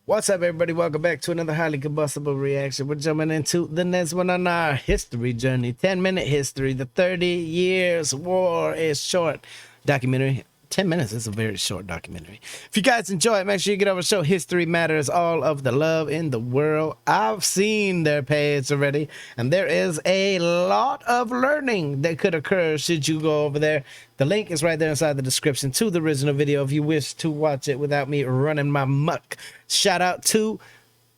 What's up, everybody? Welcome back to another highly combustible reaction. We're jumping into the next one on our history journey. 10-minute history. The 30 Years War is short documentary. 10 minutes is a very short documentary. If you guys enjoy it, make sure you get over to show History Matters all of the love in the world. I've seen their page already, and there is a lot of learning that could occur should you go over there. The link is right there inside the description to the original video if you wish to watch it without me running my muck. Shout out to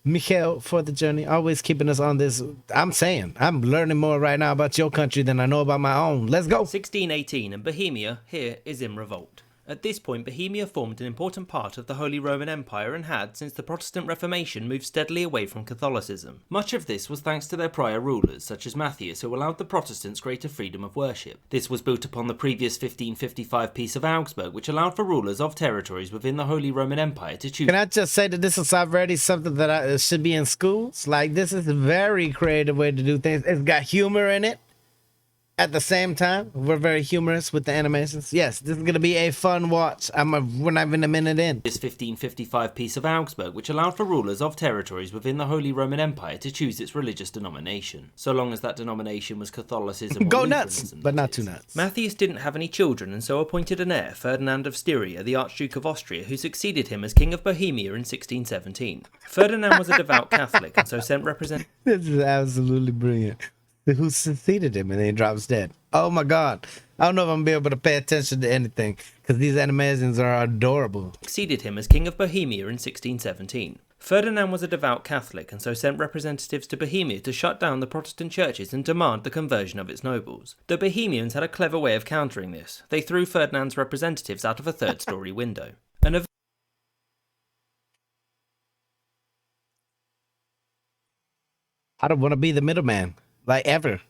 Michael for the journey, always keeping us on this. I'm learning more right now about your country than I know about my own. Let's go. 1618, and Bohemia here is in revolt. At this point, Bohemia formed an important part of the Holy Roman Empire and had, since the Protestant Reformation, moved steadily away from Catholicism. Much of this was thanks to their prior rulers, such as Matthias, who allowed the Protestants greater freedom of worship. This was built upon the previous 1555 Peace of Augsburg, which allowed for rulers of territories within the Holy Roman Empire to choose. Can I just say that this is already something that should be in schools? Like, this is a very creative way to do things. It's got humor in it. At the same time, we're very humorous with the animations. Yes, this is going to be a fun watch. We're not even a minute in. This 1555 Peace of Augsburg, which allowed for rulers of territories within the Holy Roman Empire to choose its religious denomination, so long as that denomination was Catholicism or Go nuts, but not too nuts. Matthias didn't have any children and so appointed an heir, Ferdinand of Styria, the Archduke of Austria, who succeeded him as King of Bohemia in 1617. Ferdinand was a devout Catholic and so sent representatives. This is absolutely brilliant. Who succeeded him and then he drops dead. Oh my god. I don't know if I'm gonna be able to pay attention to anything because these animations are adorable. Succeeded him as King of Bohemia in 1617. Ferdinand was a devout Catholic and so sent representatives to Bohemia to shut down the Protestant churches and demand the conversion of its nobles. The Bohemians had a clever way of countering this. They threw Ferdinand's representatives out of a third-story window. I don't want to be the middleman. Like, ever.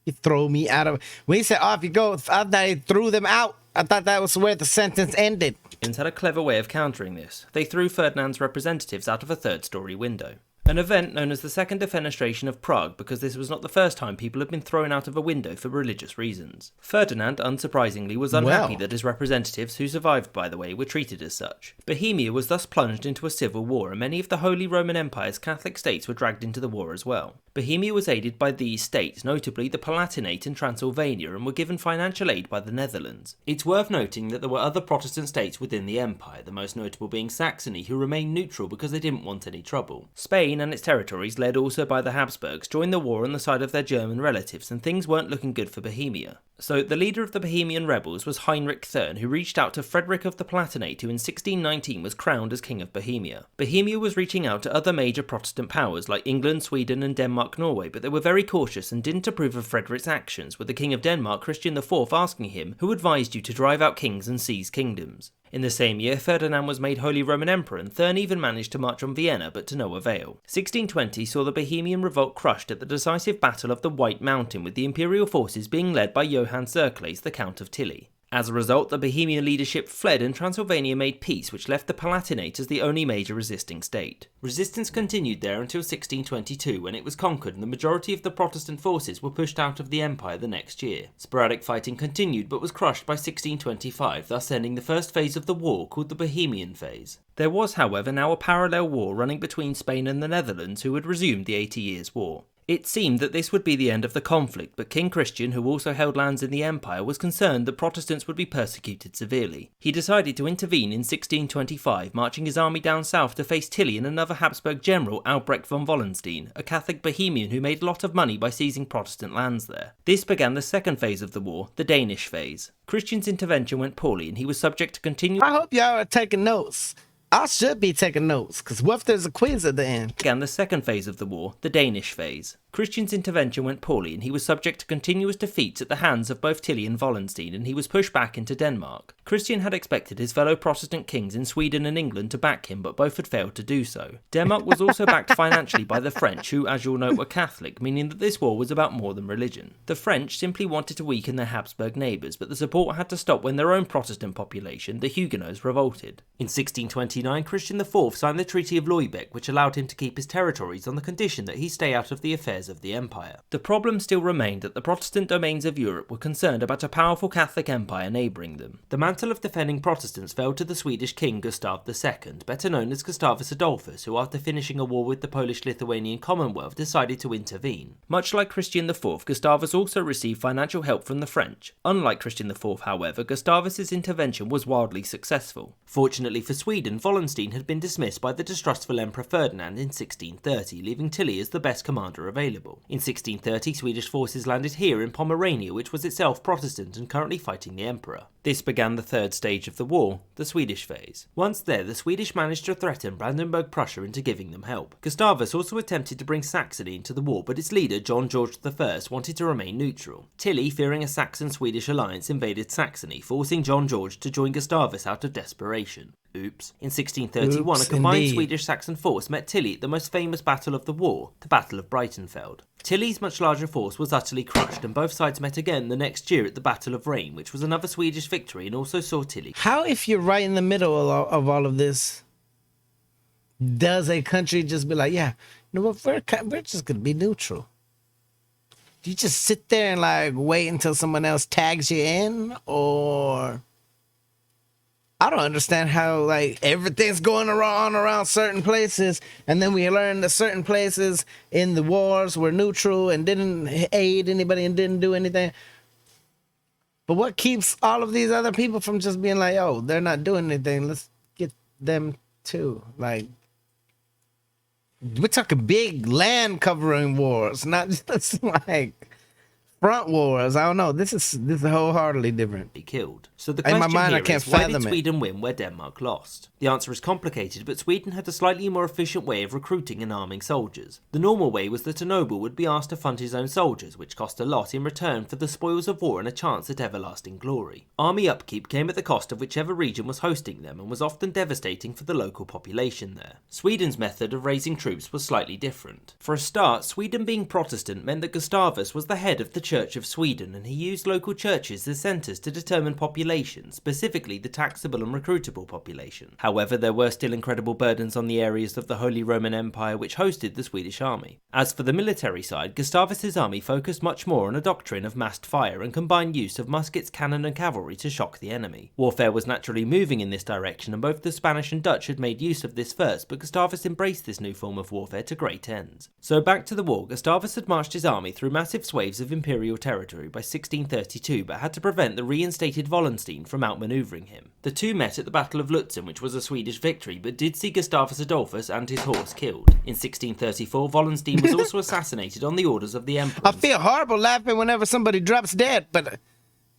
You throw me out of... When he said, off you go, I thought he threw them out. I thought that was where the sentence ended. Had a clever way of countering this. They threw Ferdinand's representatives out of a third-story window. An event known as the Second Defenestration of Prague, because this was not the first time people had been thrown out of a window for religious reasons. Ferdinand, unsurprisingly, was unhappy that his representatives, who survived by the way, were treated as such. Bohemia was thus plunged into a civil war, and many of the Holy Roman Empire's Catholic states were dragged into the war as well. Bohemia was aided by these states, notably the Palatinate and Transylvania, and were given financial aid by the Netherlands. It's worth noting that there were other Protestant states within the empire, the most notable being Saxony, who remained neutral because they didn't want any trouble. Spain and its territories, led also by the Habsburgs, joined the war on the side of their German relatives, and things weren't looking good for Bohemia. So the leader of the Bohemian rebels was Heinrich Thurn, who reached out to Frederick of the Palatinate, who in 1619 was crowned as King of Bohemia. Bohemia was reaching out to other major Protestant powers like England, Sweden and Denmark-Norway, but they were very cautious and didn't approve of Frederick's actions, with the King of Denmark, Christian IV, asking him, "Who advised you to drive out kings and seize kingdoms?" In the same year, Ferdinand was made Holy Roman Emperor, and Thurn even managed to march on Vienna, but to no avail. 1620 saw the Bohemian revolt crushed at the decisive Battle of the White Mountain, with the imperial forces being led by Johann Zirkles, the Count of Tilly. As a result, the Bohemian leadership fled and Transylvania made peace, which left the Palatinate as the only major resisting state. Resistance continued there until 1622, when it was conquered and the majority of the Protestant forces were pushed out of the empire the next year. Sporadic fighting continued but was crushed by 1625, thus ending the first phase of the war, called the Bohemian phase. There was, however, now a parallel war running between Spain and the Netherlands, who had resumed the 80 Years' War. It seemed that this would be the end of the conflict, but King Christian, who also held lands in the empire, was concerned that Protestants would be persecuted severely. He decided to intervene in 1625, marching his army down south to face Tilly and another Habsburg general, Albrecht von Wallenstein, a Catholic Bohemian who made a lot of money by seizing Protestant lands there. This began the second phase of the war, the Danish phase. Christian's intervention went poorly and he was subject to continue... I hope y'all are taking notes. I should be taking notes, because what if there's a quiz at the end? Began the second phase of the war, the Danish phase. Christian's intervention went poorly and he was subject to continuous defeats at the hands of both Tilly and Wallenstein, and he was pushed back into Denmark. Christian had expected his fellow Protestant kings in Sweden and England to back him, but both had failed to do so. Denmark was also backed financially by the French, who, as you'll note, were Catholic, meaning that this war was about more than religion. The French simply wanted to weaken their Habsburg neighbours, but the support had to stop when their own Protestant population, the Huguenots, revolted. In 1629, Christian IV signed the Treaty of Lubeck, which allowed him to keep his territories on the condition that he stay out of the affairs affairs of the empire. The problem still remained that the Protestant domains of Europe were concerned about a powerful Catholic empire neighbouring them. The mantle of defending Protestants fell to the Swedish king Gustav II, better known as Gustavus Adolphus, who after finishing a war with the Polish-Lithuanian Commonwealth decided to intervene. Much like Christian IV, Gustavus also received financial help from the French. Unlike Christian IV, however, Gustavus's intervention was wildly successful. Fortunately for Sweden, Wallenstein had been dismissed by the distrustful Emperor Ferdinand in 1630, leaving Tilly as the best commander available. In 1630, Swedish forces landed here in Pomerania, which was itself Protestant and currently fighting the Emperor. This began the third stage of the war, the Swedish phase. Once there, the Swedish managed to threaten Brandenburg-Prussia into giving them help. Gustavus also attempted to bring Saxony into the war, but its leader, John George I, wanted to remain neutral. Tilly, fearing a Saxon-Swedish alliance, invaded Saxony, forcing John George to join Gustavus out of desperation. Oops. In 1631, a combined Swedish-Saxon force met Tilly at the most famous battle of the war, the Battle of Breitenfeld. Tilly's much larger force was utterly crushed, and both sides met again the next year at the Battle of Rhein, which was another Swedish victory and also saw Tilly. How, if you're right in the middle of all of this, does a country just be like, yeah, you know what, we're just going to be neutral? Do you just sit there and like wait until someone else tags you in? Or I don't understand how like everything's going around certain places, and then we learn that certain places in the wars were neutral and didn't aid anybody and didn't do anything. But what keeps all of these other people from just being like, oh, they're not doing anything, let's get them too? Like, we're talking big land covering wars, not just like front wars. I don't know. This is wholeheartedly different. Killed. So the In question my mind, here I can't is, why fathom did it. Sweden win where Denmark lost? The answer is complicated, but Sweden had a slightly more efficient way of recruiting and arming soldiers. The normal way was that a noble would be asked to fund his own soldiers, which cost a lot in return for the spoils of war and a chance at everlasting glory. Army upkeep came at the cost of whichever region was hosting them and was often devastating for the local population there. Sweden's method of raising troops was slightly different. For a start, Sweden being Protestant meant that Gustavus was the head of the Church of Sweden, and he used local churches as centres to determine population, specifically the taxable and recruitable population. However, there were still incredible burdens on the areas of the Holy Roman Empire which hosted the Swedish army. As for the military side, Gustavus's army focused much more on a doctrine of massed fire and combined use of muskets, cannon and cavalry to shock the enemy. Warfare was naturally moving in this direction, and both the Spanish and Dutch had made use of this first, but Gustavus embraced this new form of warfare to great ends. So back to the war, Gustavus had marched his army through massive swathes of imperial territory by 1632, but had to prevent the reinstated Wallenstein from outmanoeuvring him. The two met at the Battle of Lutzen, which was a Swedish victory, but did see Gustavus Adolphus and his horse killed. In 1634, Wallenstein was also assassinated on the orders of the Emperor. I feel horrible laughing whenever somebody drops dead, but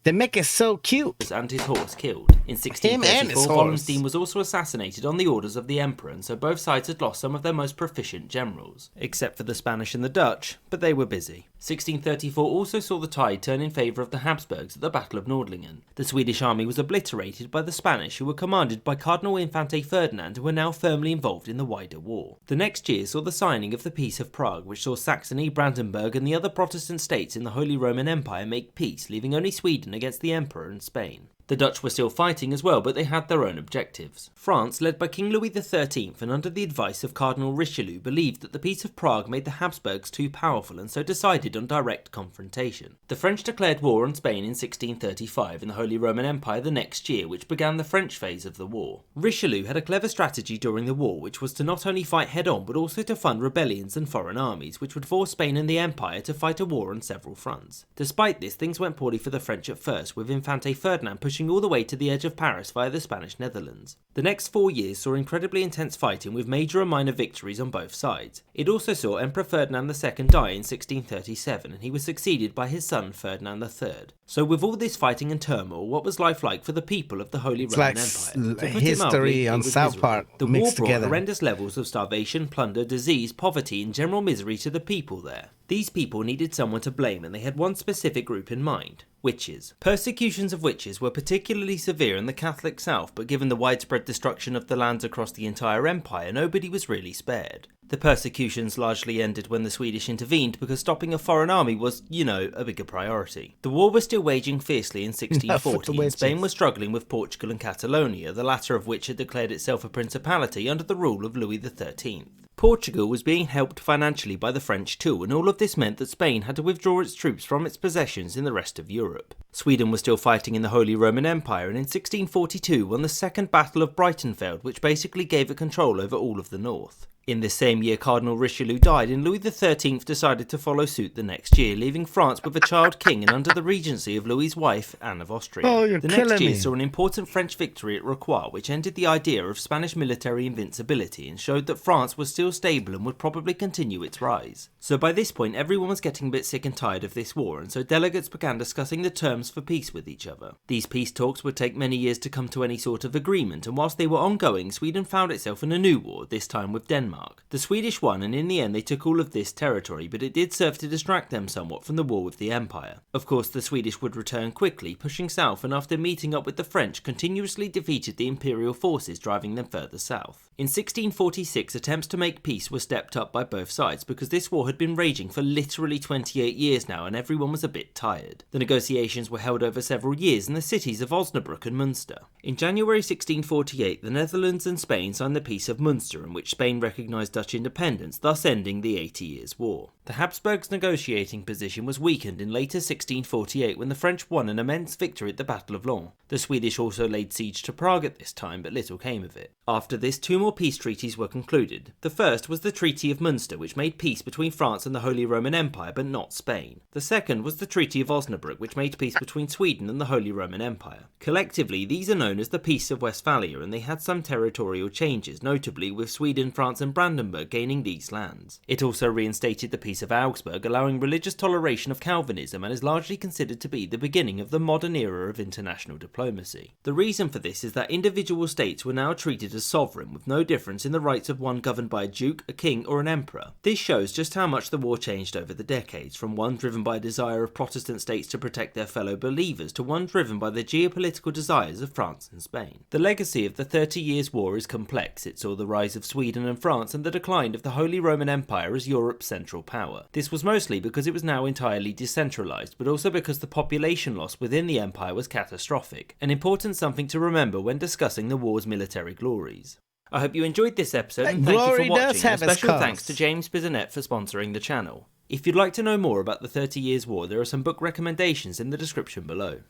they make it so cute. And his horse killed. In Him and his 1634, horse. Wallenstein was also assassinated on the orders of the Emperor, and so both sides had lost some of their most proficient generals. Except for the Spanish and the Dutch, but they were busy. 1634 also saw the tide turn in favour of the Habsburgs at the Battle of Nordlingen. The Swedish army was obliterated by the Spanish, who were commanded by Cardinal Infante Ferdinand, who were now firmly involved in the wider war. The next year saw the signing of the Peace of Prague, which saw Saxony, Brandenburg and the other Protestant states in the Holy Roman Empire make peace, leaving only Sweden against the Emperor and Spain. The Dutch were still fighting as well, but they had their own objectives. France, led by King Louis XIII and under the advice of Cardinal Richelieu, believed that the Peace of Prague made the Habsburgs too powerful and so decided on direct confrontation. The French declared war on Spain in 1635 and the Holy Roman Empire the next year, which began the French phase of the war. Richelieu had a clever strategy during the war, which was to not only fight head-on but also to fund rebellions and foreign armies, which would force Spain and the Empire to fight a war on several fronts. Despite this, things went poorly for the French at first, with Infante Ferdinand pushing all the way to the edge of Paris via the Spanish Netherlands. The next 4 years saw incredibly intense fighting with major and minor victories on both sides. It also saw Emperor Ferdinand II die in 1637, and he was succeeded by his son Ferdinand III. So with all this fighting and turmoil, what was life like for the people of the Holy Roman Empire? To put it history mildly, on it was South miserable. Park The war mixed brought together. horrendous levels of starvation, plunder, disease, poverty and general misery to the people there. These people needed someone to blame, and they had one specific group in mind: witches. Persecutions of witches were particularly severe in the Catholic South, but given the widespread destruction of the lands across the entire empire, nobody was really spared. The persecutions largely ended when the Swedish intervened because stopping a foreign army was, a bigger priority. The war was still waging fiercely in 1640, and Spain was struggling with Portugal and Catalonia, the latter of which had declared itself a principality under the rule of Louis XIII. Portugal was being helped financially by the French too, and all of this meant that Spain had to withdraw its troops from its possessions in the rest of Europe. Sweden was still fighting in the Holy Roman Empire, and in 1642 won the Second Battle of Breitenfeld, which basically gave it control over all of the north. In this same year, Cardinal Richelieu died, and Louis XIII decided to follow suit the next year, leaving France with a child king and under the regency of Louis's wife, Anne of Austria. Oh, you're the killing next year me. saw an important French victory at Rocroi, which ended the idea of Spanish military invincibility and showed that France was still stable and would probably continue its rise. So by this point, everyone was getting a bit sick and tired of this war, and so delegates began discussing the terms for peace with each other. These peace talks would take many years to come to any sort of agreement, and whilst they were ongoing, Sweden found itself in a new war, this time with Denmark. The Swedish won, and in the end they took all of this territory, but it did serve to distract them somewhat from the war with the Empire. Of course, the Swedish would return quickly, pushing south, and after meeting up with the French, continuously defeated the imperial forces, driving them further south. In 1646, attempts to make peace were stepped up by both sides, because this war had been raging for literally 28 years now, and everyone was a bit tired. The negotiations were held over several years in the cities of Osnabrück and Münster. In January 1648, the Netherlands and Spain signed the Peace of Münster, in which Spain recognised Dutch independence, thus ending the 80 Years' War. The Habsburgs' negotiating position was weakened in later 1648 when the French won an immense victory at the Battle of Laon. The Swedish also laid siege to Prague at this time, but little came of it. After this, two more peace treaties were concluded. The first was the Treaty of Münster, which made peace between France and the Holy Roman Empire, but not Spain. The second was the Treaty of Osnabrück, which made peace between Sweden and the Holy Roman Empire. Collectively, these are known as the Peace of Westphalia, and they had some territorial changes, notably with Sweden, France and Brandenburg gaining these lands. It also reinstated the Peace of Augsburg, allowing religious toleration of Calvinism, and is largely considered to be the beginning of the modern era of international diplomacy. The reason for this is that individual states were now treated as sovereign, with no difference in the rights of one governed by a duke, a king or an emperor. This shows just how much the war changed over the decades, from one driven by a desire of Protestant states to protect their fellow believers to one driven by the geopolitical desires of France and Spain. The legacy of the 30 Years' War is complex. It saw the rise of Sweden and France and the decline of the Holy Roman Empire as Europe's central power. This was mostly because it was now entirely decentralised, but also because the population loss within the empire was catastrophic, an important something to remember when discussing the war's military glories. I hope you enjoyed this episode, and thank you for watching, and a special thanks to James Bisonet for sponsoring the channel. If you'd like to know more about the 30 Years' War, there are some book recommendations in the description below.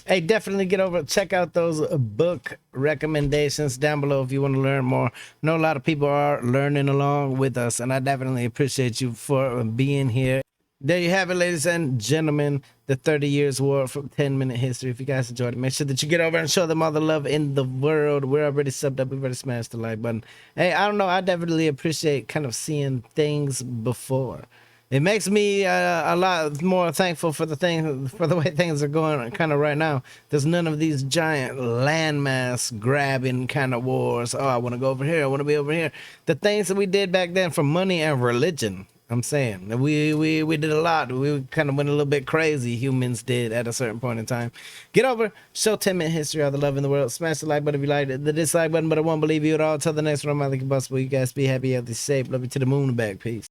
Hey, definitely get over, check out those book recommendations down below if you want to learn more. I know a lot of people are learning along with us, and I definitely appreciate you for being here. There you have it, ladies and gentlemen, the 30 Years' War from 10-Minute History. If you guys enjoyed it, make sure that you get over and show them all the love in the world. We're already subbed up. We've already smashed the like button. Hey, I don't know. I definitely appreciate kind of seeing things before. It makes me a lot more thankful for the way things are going kind of right now. There's none of these giant landmass grabbing kind of wars. Oh, I want to go over here. I want to be over here. The things that we did back then for money and religion. I'm saying we did a lot. We kind of went a little bit crazy. Humans did at a certain point in time. Get over, show 10-Minute History all the love in the world. Smash the like button if you liked it. The dislike button, but I won't believe you at all. Till the next one, I'm Combustible. You guys be happy, healthy, safe. Love you to the moon and back. Peace.